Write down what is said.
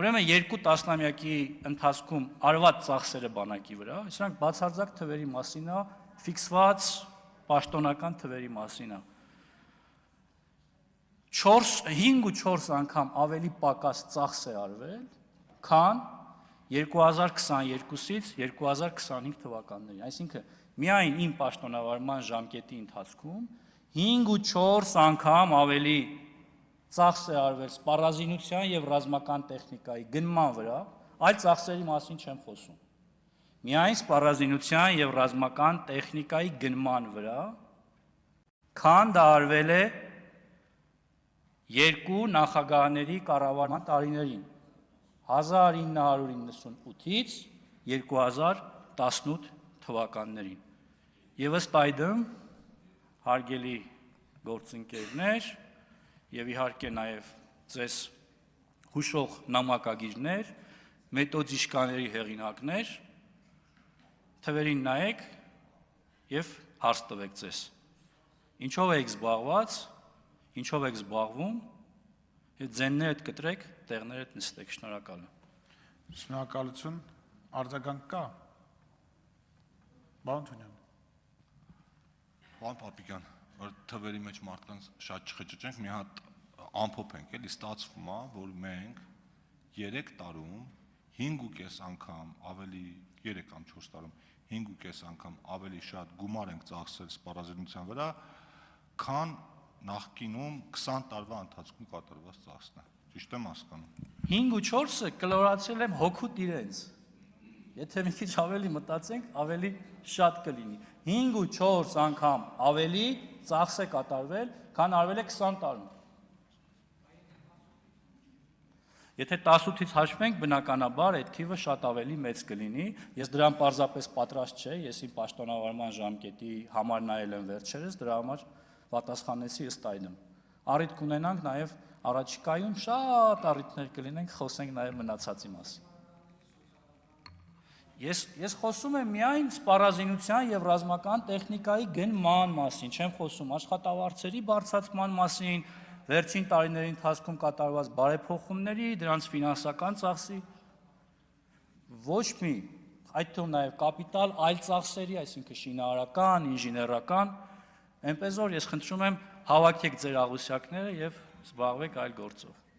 Ուրեմն 2 տասնամյակի ընթացքում արված ծախսերը բանակի վրա, սրանք բացարձակ թվերի մասին է, ֆիքսված պաշտոնական թվերի մասին է։ 5-4 անգամ ավելի պակաս ծախս է արվել, քան 2022-ից 2025 թվականներին, այսինքն միայն իմ պաշտոնավարման ժամկետի ընթացքում 5-4 անգամ ավելի ծախս է արվել սպառազինության եւ ռազմական տեխնիկայի գնման վրա, այլ ծախսերի մասին չեմ խոսում։ Միայն սպառազինության եւ ռազմական տեխնիկայի գնման վրա, քան դա արվել է 2 նախագահների կառավարման տարիներին 1998-ից 2018 թվականներին։ Եվ ըստ այդմ, հարգելի գործընկերներ, եւ իհարկե նաեւ ձեզ հուշող նամակագիրներ, մեթոդիշկաների հեղինակներ, թվերին նայեք եւ հարց տվեք ձեզ։ Ինչով եք զբաղված, ինչով եք զբաղվում, եւ ձեններդ կտրեք, տեղներդ նստեք, շնորհակալ եմ։ Շնորհակալություն, արձագանք կա։ Պարոն Թունյան։ Պարոն Պապիկյան, որ թվերի մեջ մարդկանց շատ չխճճենք, մի հատ ամփոփ ենք, էլի ստացվում է, որ մենք 3 տարում 5.5 անգամ ավելի 3 կամ 4 տարում 5.5 անգամ ավելի շատ գումար ենք ծախսել սպառազինության վրա, քան նախկինում 20 տարվա ընթացքում կատարված ծախսն է։ Ճիշտ եմ հասկանում։ 5 ու 4-ը կլորացրել եմ հոգուտ իրենց։ Եթե մի քիչ ավելի մտածենք, ավելի շատ կլինի։ 5 ու 4 անգամ ավելի ծախս է կատարվել, քան արվել է 20 տարում։ Եթե 18-ից հաշվենք, բնականաբար այդ թիվը շատ ավելի մեծ կլինի։ Ես դրան պարզապես պատրաստ չէ, ես իմ պաշտոնավարման ժամկետի համար նայել եմ վերջերս, դրա համար պատասխանեցի ըստ այդմ։ Առիթ կունենանք նաև առաջիկայում շատ առիթներ կլինենք, խոսենք նաև մնացածի մասին։ Ես խոսում եմ միայն սպառազինության եւ ռազմական տեխնիկայի գնման մասին, չեմ խոսում աշխատավարձերի բարձրացման մասին, վերջին տարիների ընթացքում կատարված բարեփոխումների, դրանց ֆինանսական ծախսի, ոչ մի, այդ թվում նաև կապիտալ, այլ ծախսերի, այսինքն շինարարական, ինժեներական, այնպես որ ես խնդրում եմ հավաքեք ձեր աղյուսակները եւ զբաղվեք այլ գործով։